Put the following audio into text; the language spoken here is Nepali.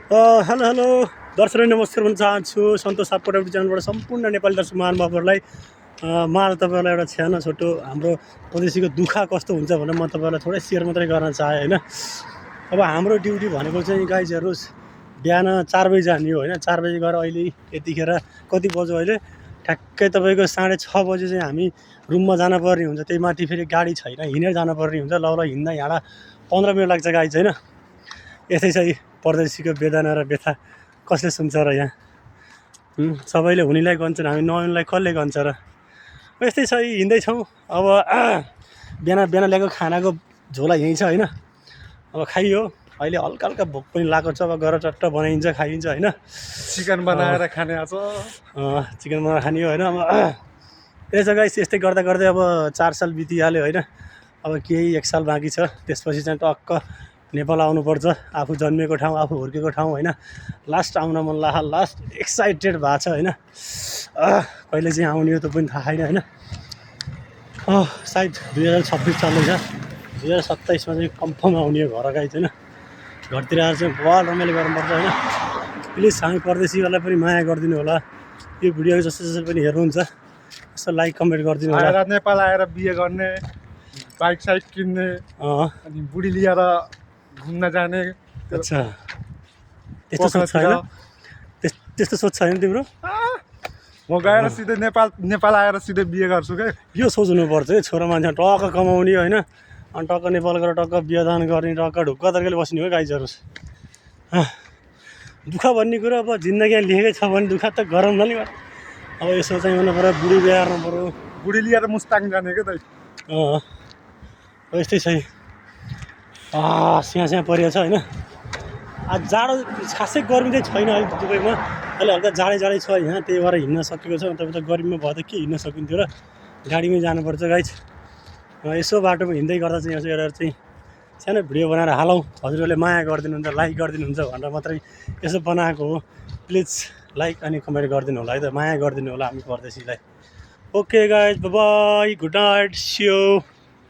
हेलो हेलो दर्शकलाई नमस्कार भन्न चाहन्छु। सन्तोष सापकोटा युट्युब च्यानलबाट सम्पूर्ण नेपाली दर्शक महानुभावहरूलाई मलाई तपाईँहरूलाई एउटा सानो छोटो हाम्रो परदेशीको दुःख कस्तो हुन्छ भनेर म तपाईँहरूलाई थोरै सेयर मात्रै गर्न चाहेँ होइन। अब हाम्रो ड्युटी भनेको चाहिँ गाइज हेर्नुहोस्, बिहान 4 बजी जाने हो होइन। 4 बजी गएर अहिले यतिखेर कति बज्यो अहिले, ठ्याक्कै तपाईँको 6:30 बजी चाहिँ हामी रुममा जानुपर्ने हुन्छ। त्यही माथि फेरि गाडी छैन, हिँडेर जानुपर्ने हुन्छ। ल हिँड्दा हिँड्दा 15 मिनट लाग्छ गाइज होइन। यस्तै छ परदेशीको वेदना र व्यथा, कसले सुन्छ र यहाँ। सबैले हुनेलाई गन्छन्, हामी नहुनेलाई कसले गन्छ र। यस्तै छ, हिँड्दैछौँ। अब बिहान बिहान ल्याएको खानाको झोला यहीँ छ होइन। अब खाइयो, अहिले हल्का हल्का भोक पनि लागेको छ। अब गएर चट्ट बनाइन्छ, खाइन्छ होइन। चिकन बनाएर खाने आज चिकन बनाएर खाने हो होइन। अब यसो गाइस, यस्तै गर्दा गर्दै अब 4 साल बितिहाल्यो होइन। अब केही 1 साल बाँकी छ, त्यसपछि चाहिँ टक्क नेपाल आउनुपर्छ। आफू जन्मेको ठाउँ, आफू हुर्केको ठाउँ होइन। लास्ट आउन मन लाग्छ, लास्ट एक्साइटेड भएको छ होइन। कहिले चाहिँ आउने हो त्यो पनि थाहा छैन होइन। सायद 2026 चल्दैछ, 2027मा चाहिँ कन्फर्म आउने हो घर गाइज होइन। घरतिर आएर चाहिँ बहुत रमाइलो गर्नुपर्छ होइन। प्लिज हामी परदेशीहरूलाई पनि माया गरिदिनु होला। यो भिडियो जस्तो जसरी पनि हेर्नुहुन्छ यसो लाइक कमेन्ट गरिदिनु होला। आएर नेपाल आएर बिहे गर्ने, बाइक साइक किन्ने, अनि बुढी लिएर घुम्न जाने। अच्छा, त्यस्तो सोच छैन? त्यस्तो सोच छैन तिम्रो? म गएर सिधै नेपाल आएर सिधै बिहे गर्छु क्या। यो सोच्नुपर्छ है, छोरा मान्छे टक्क कमाउने होइन, अनि टक्क नेपाल गएर टक्क बिहेदान गर्ने, टक्क ढुक्क तरिकाले बस्ने हो गाइजहरू। दुःख भन्ने कुरो अब जिन्दगीमा लेखेकै छ भने दुःख त गरौँ न नि। अब यसो चाहिँ हुनु पऱ्यो, बुढी बिहार्नु पऱ्यो, बुढी लिएर मुस्ताङ जाने क्या दाइ। यस्तै छ। स्याहाँ परिएको छ होइन। जाडो खासै गर्मी चाहिँ छैन अहिले दुबईमा, अहिले हल्का जाडै छ यहाँ, त्यही भएर हिँड्न सकेको छ। तपाईँ त गर्मीमा भयो त के हिँड्न सकिन्थ्यो र, गाडीमै जानुपर्छ गाइज। यसो बाटोमा हिँड्दै गर्दा चाहिँ यसो एउटा चाहिँ सानो भिडियो बनाएर हालौँ, हजुरहरूले माया गरिदिनुहुन्छ, लाइक गरिदिनुहुन्छ भनेर मात्रै यसो बनाएको हो। प्लिज लाइक अनि कमेन्ट गरिदिनु होला है त, माया गरिदिनु होला हामी परदेशीलाई। Okay guys, bye, good night, see you.